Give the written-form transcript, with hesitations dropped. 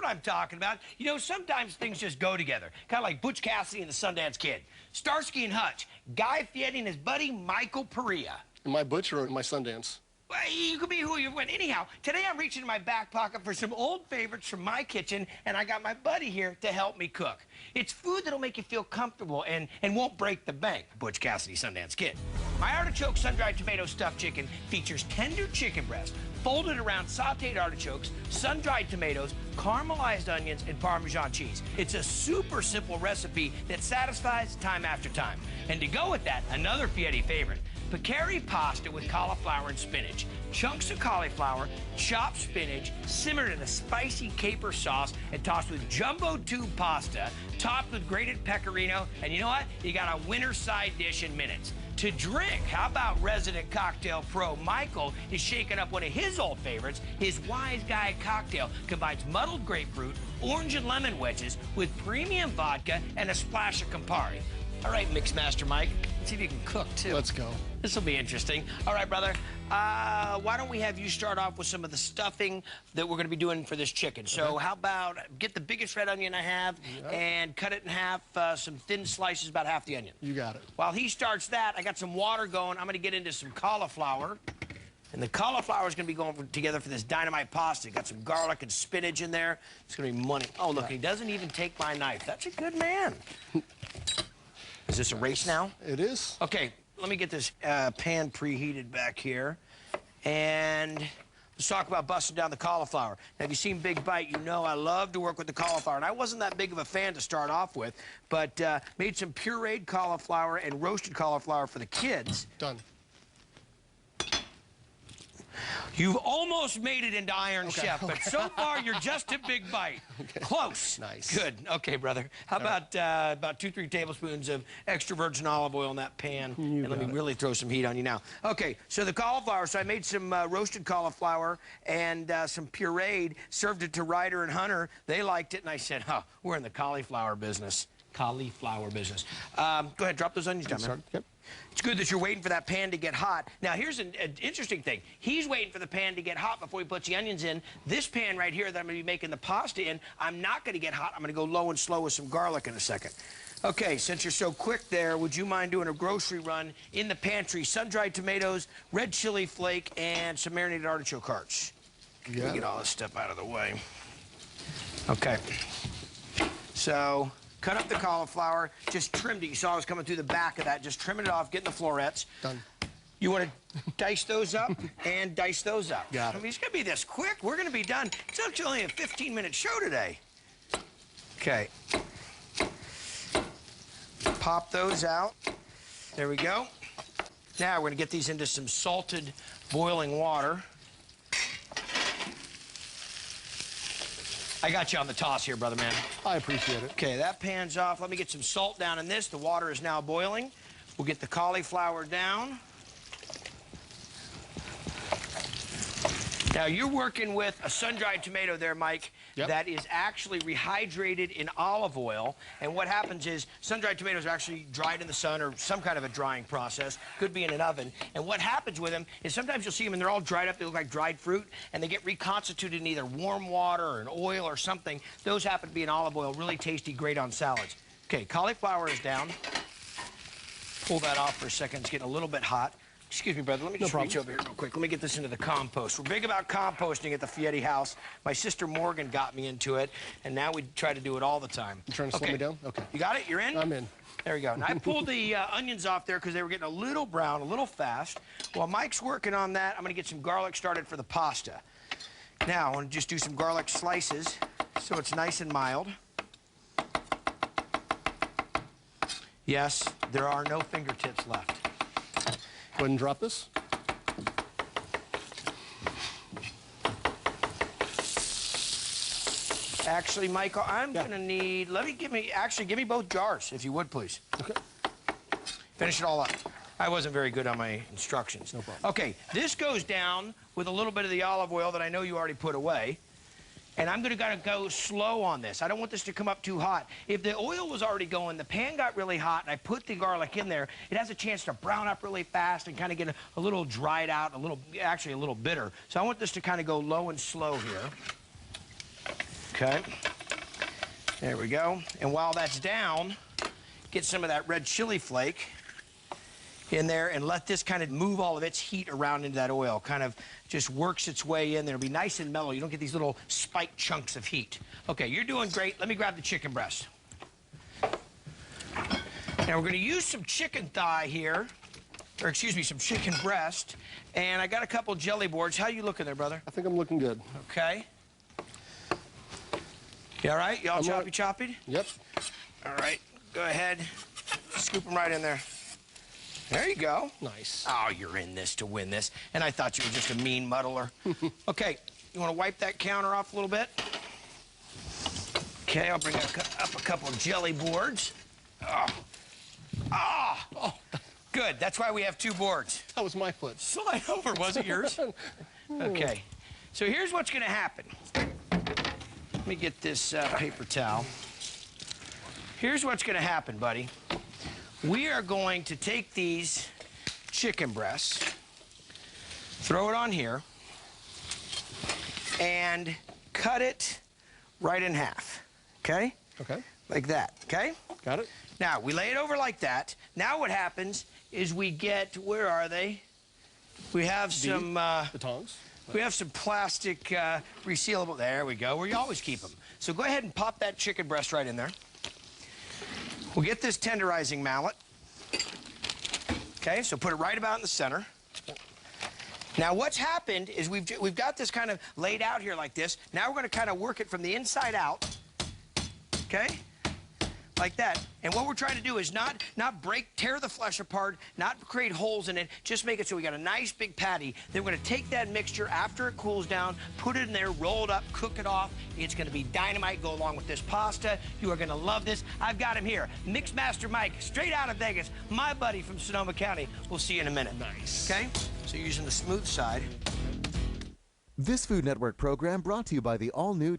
I'm talking about. You know, sometimes things just go together. Kind of like Butch Cassidy and the Sundance Kid. Starsky and Hutch. Guy Fieri and his buddy Michael Perea. Am I Butch or my Sundance? Well, you could be who you want. Anyhow, today I'm reaching in my back pocket for some old favorites from my kitchen, and I got my buddy here to help me cook. It's food that'll make you feel comfortable and won't break the bank. Butch Cassidy, Sundance Kid. My artichoke sun-dried tomato stuffed chicken features tender chicken breast, folded around sautéed artichokes, sun-dried tomatoes, caramelized onions, and Parmesan cheese. It's a super simple recipe that satisfies time after time. And to go with that, another Fieri favorite, paccheri pasta with cauliflower and spinach. Chunks of cauliflower, chopped spinach, simmered in a spicy caper sauce, and tossed with jumbo tube pasta, topped with grated pecorino, and you know what? You got a winter side dish in minutes. To drink, how about resident cocktail pro Michael is shaking up one of his old favorites. His Wise Guy cocktail combines muddled grapefruit, orange and lemon wedges with premium vodka and a splash of Campari. All right, Mixmaster Mike, let's see if you can cook, too. Let's go. This will be interesting. All right, brother, why don't we have you start off with some of the stuffing that we're going to be doing for this chicken. So how about get the biggest red onion I have and cut it in half, some thin slices, about half the onion. You got it. While he starts that, I got some water going. I'm going to get into some cauliflower. And the cauliflower is going to be going together for this dynamite pasta. Got some garlic and spinach in there. It's going to be money. Oh, look, he doesn't even take my knife. That's a good man. Is this a race now? It is. Okay, let me get this pan preheated back here. And let's talk about busting down the cauliflower. Now, if you've seen Big Bite, you know I love to work with the cauliflower. And I wasn't that big of a fan to start off with, but made some pureed cauliflower and roasted cauliflower for the kids. Done. You've almost made it into Iron Chef, but so far you're just a Big Bite. Okay. Close. Nice. Good. Okay, brother. How about about 2-3 tablespoons of extra virgin olive oil in that pan? And let me really throw some heat on you now. Okay, so the cauliflower. So I made some roasted cauliflower and some pureed, served it to Ryder and Hunter. They liked it, and I said, oh, we're in the cauliflower business. Cauliflower business. Go ahead, drop those onions down, man. Yep. It's good that you're waiting for that pan to get hot. Now, here's an interesting thing. He's waiting for the pan to get hot before he puts the onions in. This pan right here that I'm going to be making the pasta in, I'm not going to get hot. I'm going to go low and slow with some garlic in a second. Okay, since you're so quick there, would you mind doing a grocery run in the pantry? Sun-dried tomatoes, red chili flake, and some marinated artichoke hearts. Yeah. Let me get all this stuff out of the way. Okay. So cut up the cauliflower, just trimmed it. You saw I was coming through the back of that. Just trimming it off, getting the florets. Done. You want to dice those up and dice those up. Got it. I mean, it's going to be this quick. We're going to be done. It's actually only a 15-minute show today. Okay. Pop those out. There we go. Now we're going to get these into some salted boiling water. I got you on the toss here, brother man. I appreciate it. Okay, that pan's off. Let me get some salt down in this. The water is now boiling. We'll get the cauliflower down. Now, you're working with a sun-dried tomato there, Mike, that is actually rehydrated in olive oil. And what happens is sun-dried tomatoes are actually dried in the sun or some kind of a drying process. Could be in an oven. And what happens with them is sometimes you'll see them and they're all dried up. They look like dried fruit. And they get reconstituted in either warm water or an oil or something. Those happen to be in olive oil. Really tasty, great on salads. Okay, cauliflower is down. Pull that off for a second. It's getting a little bit hot. Excuse me, brother. Let me just reach over here real quick. Let me get this into the compost. We're big about composting at the Fieri house. My sister Morgan got me into it, and now we try to do it all the time. You trying to slow me down? Okay. You got it? You're in? I'm in. There we go. Now, I pulled the onions off there because they were getting a little brown, a little fast. While Mike's working on that, I'm going to get some garlic started for the pasta. Now, I want to just do some garlic slices so it's nice and mild. Yes, there are no fingertips left. Go ahead and drop this. Actually, Michael, I'm gonna need, give me both jars, if you would, please. Okay. Finish it all up. I wasn't very good on my instructions. No problem. Okay, this goes down with a little bit of the olive oil that I know you already put away. And I'm gonna go slow on this. I don't want this to come up too hot. If the oil was already going, the pan got really hot, and I put the garlic in there, it has a chance to brown up really fast and kind of get a little dried out, actually a little bitter. So I want this to kind of go low and slow here. Okay. There we go. And while that's down, get some of that red chili flake in there and let this kind of move all of its heat around into that oil. Kind of just works its way in there. It'll be nice and mellow. You don't get these little spiked chunks of heat. Okay, you're doing great. Let me grab the chicken breast. Now we're going to use some chicken thigh here, or excuse me, some chicken breast. And I got a couple jelly boards. How you looking there, brother? I think I'm looking good. Okay. You all right? You all choppy? Yep. All right. Go ahead. Scoop them right in there. There you go. Nice. Oh, you're in this to win this. And I thought you were just a mean muddler. Okay. You want to wipe that counter off a little bit? Okay. I'll bring up a couple of jelly boards. Oh. Good. That's why we have 2 boards. That was my foot. Slide over. Was it yours? Okay. So here's what's going to happen. Let me get this paper towel. Here's what's going to happen, buddy. We are going to take these chicken breasts, throw it on here, and cut it right in half, okay? Okay. Like that, okay? Got it. Now, we lay it over like that. Now what happens is we get, where are they? We have some... the tongs. We have some plastic resealable, there we go, where you always keep them. So go ahead and pop that chicken breast right in there. We'll get this tenderizing mallet. Okay, so put it right about in the center. Now what's happened is we've got this kind of laid out here like this. Now we're going to kind of work it from the inside out. Okay? Like that. And what we're trying to do is not tear the flesh apart, not create holes in it, just make it so we got a nice big patty. Then we're going to take that mixture after it cools down, put it in there, roll it up, cook it off. It's going to be dynamite, go along with this pasta. You are going to love this. I've got him here, Mixmaster Mike, straight out of Vegas, my buddy from Sonoma County. We'll see you in a minute. Nice. Okay? So you're using the smooth side. This Food Network program brought to you by the all-new